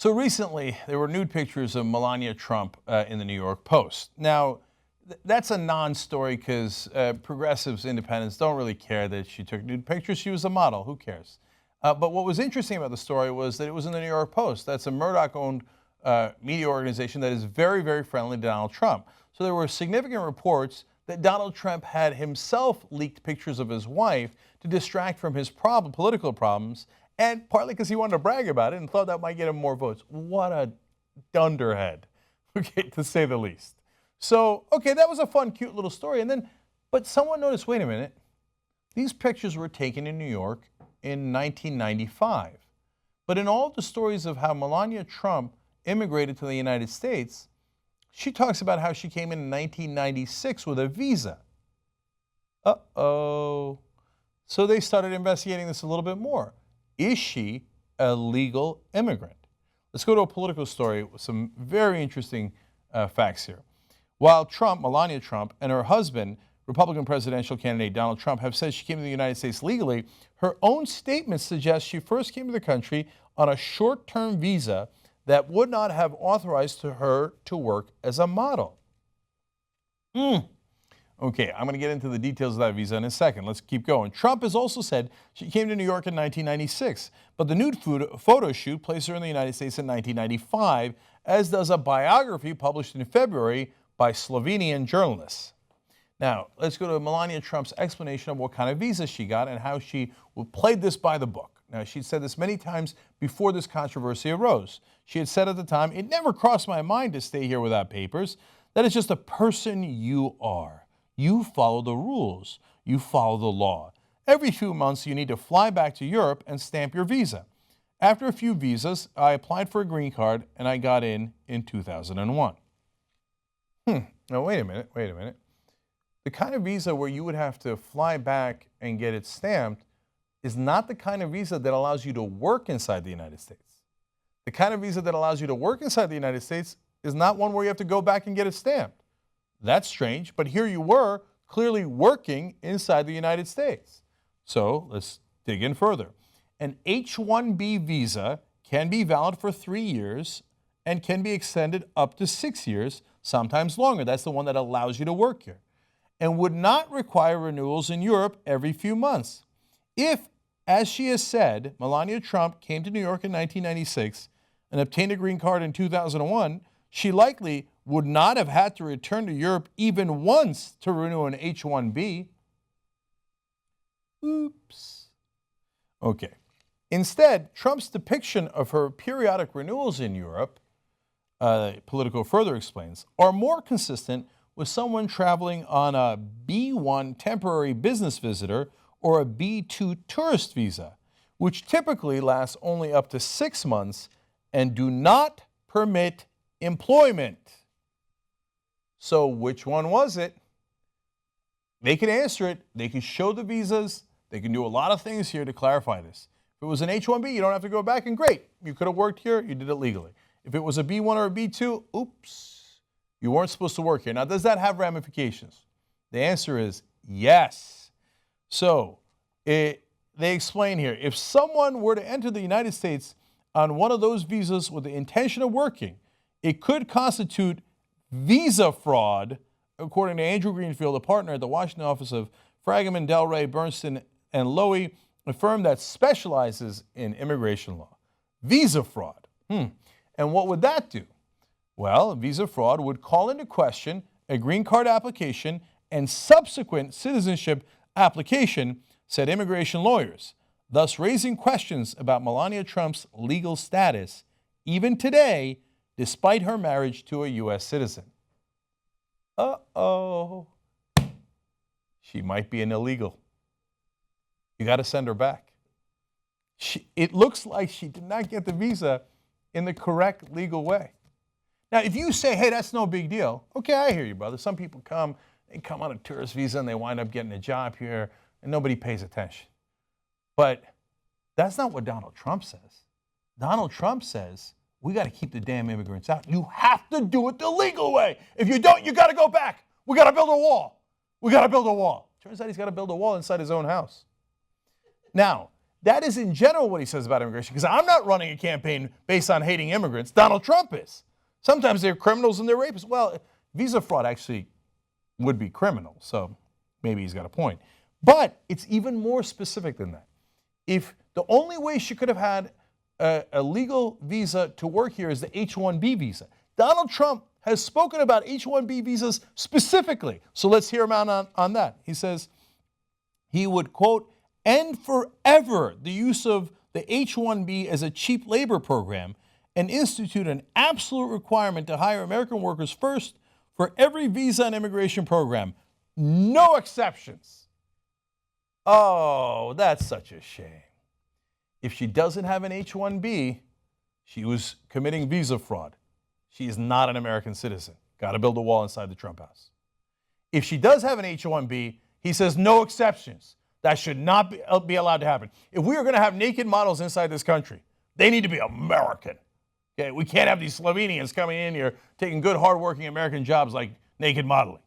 So recently, there were nude pictures of Melania Trump in the New York Post. Now, that's a non-story because progressives, independents don't really care that she took nude pictures. She was a model. Who cares? But what was interesting about the story was that it was in the New York Post. That's a Murdoch-owned media organization that is very, very friendly to Donald Trump. So there were significant reports that Donald Trump had himself leaked pictures of his wife to distract from his political problems, and partly because he wanted to brag about it and thought that might get him more votes. What a dunderhead, okay, to say the least. So, okay, that was a fun, cute little story. But someone noticed, wait a minute, these pictures were taken in New York in 1995. But in all the stories of how Melania Trump immigrated to the United States, she talks about how she came in 1996 with a visa. Uh-oh. So they started investigating this a little bit more. Is she a legal immigrant? Let's go to a political story with some very interesting facts here. While Melania Trump, and her husband, Republican presidential candidate Donald Trump, have said she came to the United States legally, her own statement suggests she first came to the country on a short-term visa that would not have authorized her to work as a model. Okay, I'm going to get into the details of that visa in a second. Let's keep going. Trump has also said she came to New York in 1996, but the nude photo shoot placed her in the United States in 1995, as does a biography published in February by Slovenian journalists. Now, let's go to Melania Trump's explanation of what kind of visa she got and how she played this by the book. Now, she'd said this many times before this controversy arose. She had said at the time, "It never crossed my mind to stay here without papers. That is just the person you are. You follow the rules. You follow the law. Every few months, you need to fly back to Europe and stamp your visa. After a few visas, I applied for a green card, and I got in 2001. Now, wait a minute. The kind of visa where you would have to fly back and get it stamped is not the kind of visa that allows you to work inside the United States. The kind of visa that allows you to work inside the United States is not one where you have to go back and get it stamped. That's strange, but here you were clearly working inside the United States. So let's dig in further. An H1B visa can be valid for 3 years and can be extended up to 6 years, sometimes longer. That's the one that allows you to work here, and would not require renewals in Europe every few months. If, as she has said, Melania Trump came to New York in 1996 and obtained a green card in 2001, she likely would not have had to return to Europe even once to renew an H1B. Oops. Okay. Instead, Trump's depiction of her periodic renewals in Europe, Politico further explains, are more consistent with someone traveling on a B1 temporary business visitor or a B2 tourist visa, which typically lasts only up to 6 months and do not permit employment. So which one was it? They can answer it. They can show the visas. They can do a lot of things here to clarify this. If it was an H1B, you don't have to go back, and great. You could have worked here. You did it legally. If it was a B1 or a B2, oops, you weren't supposed to work here. Now, does that have ramifications? The answer is yes. So they explain here, if someone were to enter the United States on one of those visas with the intention of working, it could constitute visa fraud, according to Andrew Greenfield, a partner at the Washington office of Fragaman, Del Rey, Bernstein, and Lowy, a firm that specializes in immigration law. Visa fraud. And what would that do? Well, visa fraud would call into question a green card application and subsequent citizenship application, said immigration lawyers, thus raising questions about Melania Trump's legal status, even today, despite her marriage to a U.S. citizen. Uh-oh. She might be an illegal. You got to send her back. It looks like she did not get the visa in the correct legal way. Now, if you say, hey, that's no big deal, okay, I hear you, brother. Some people they come on a tourist visa and they wind up getting a job here and nobody pays attention. But that's not what Donald Trump says. Donald Trump says, we got to keep the damn immigrants out. You have to do it the legal way. If you don't, you got to go back. We got to build a wall. We got to build a wall. Turns out he's got to build a wall inside his own house. Now, That is in general what he says about immigration, because I'm not running a campaign based on hating immigrants. Donald Trump is. Sometimes they're criminals and they're rapists. Well, visa fraud actually would be criminal, so maybe he's got a point. But it's even more specific than that. If the only way she could have had a legal visa to work here is the H1B visa. Donald Trump has spoken about H1B visas specifically. So let's hear him out on that. He says he would, quote, end forever the use of the H1B as a cheap labor program and institute an absolute requirement to hire American workers first for every visa and immigration program. No exceptions. Oh, that's such a shame. If she doesn't have an H1B, she was committing visa fraud. She is not an American citizen. Got to build a wall inside the Trump house. If she does have an H1B, he says no exceptions. That should not be allowed to happen. If we are going to have naked models inside this country, they need to be American. Okay? We can't have these Slovenians coming in here taking good, hardworking American jobs like naked modeling.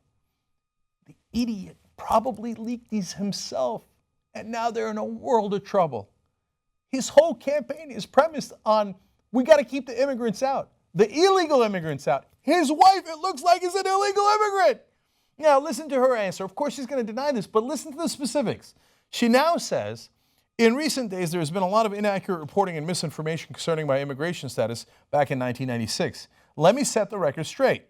The idiot probably leaked these himself, and now they're in a world of trouble. His whole campaign is premised on we got to keep the immigrants out, the illegal immigrants out. His wife, it looks like, is an illegal immigrant. Now, listen to her answer. Of course, she's going to deny this, but listen to the specifics. She now says, in recent days, there has been a lot of inaccurate reporting and misinformation concerning my immigration status back in 1996. Let me set the record straight.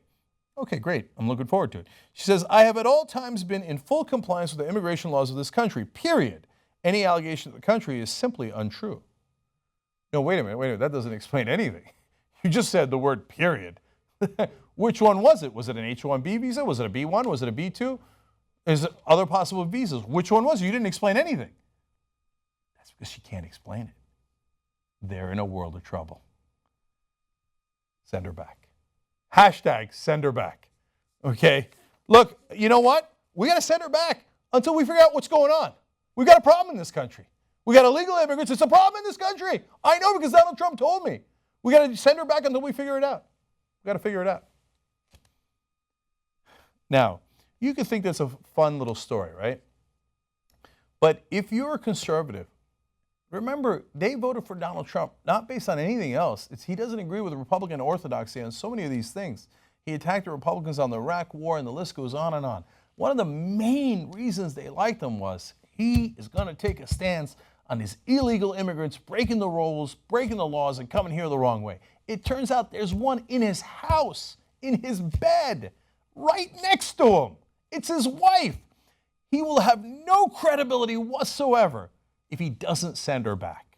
Okay, great. I'm looking forward to it. She says, I have at all times been in full compliance with the immigration laws of this country, period. Any allegation of the country is simply untrue. No, wait a minute. That doesn't explain anything. You just said the word period. Which one was it? Was it an H1B visa? Was it a B1? Was it a B2? Is it other possible visas? Which one was it? You didn't explain anything. That's because she can't explain it. They're in a world of trouble. Send her back. Hashtag send her back. Okay? Look, you know what? We got to send her back until we figure out what's going on. We got a problem in this country. We got illegal immigrants. It's a problem in this country. I know because Donald Trump told me. We got to send her back until we figure it out. We got to figure it out. Now, you could think that's a fun little story, right? But if you're a conservative, remember, they voted for Donald Trump, not based on anything else. He doesn't agree with Republican orthodoxy on so many of these things. He attacked the Republicans on the Iraq War, and the list goes on and on. One of the main reasons they liked him was he is going to take a stance on these illegal immigrants breaking the rules, breaking the laws, and coming here the wrong way. It turns out there's one in his house, in his bed, right next to him. It's his wife. He will have no credibility whatsoever if he doesn't send her back.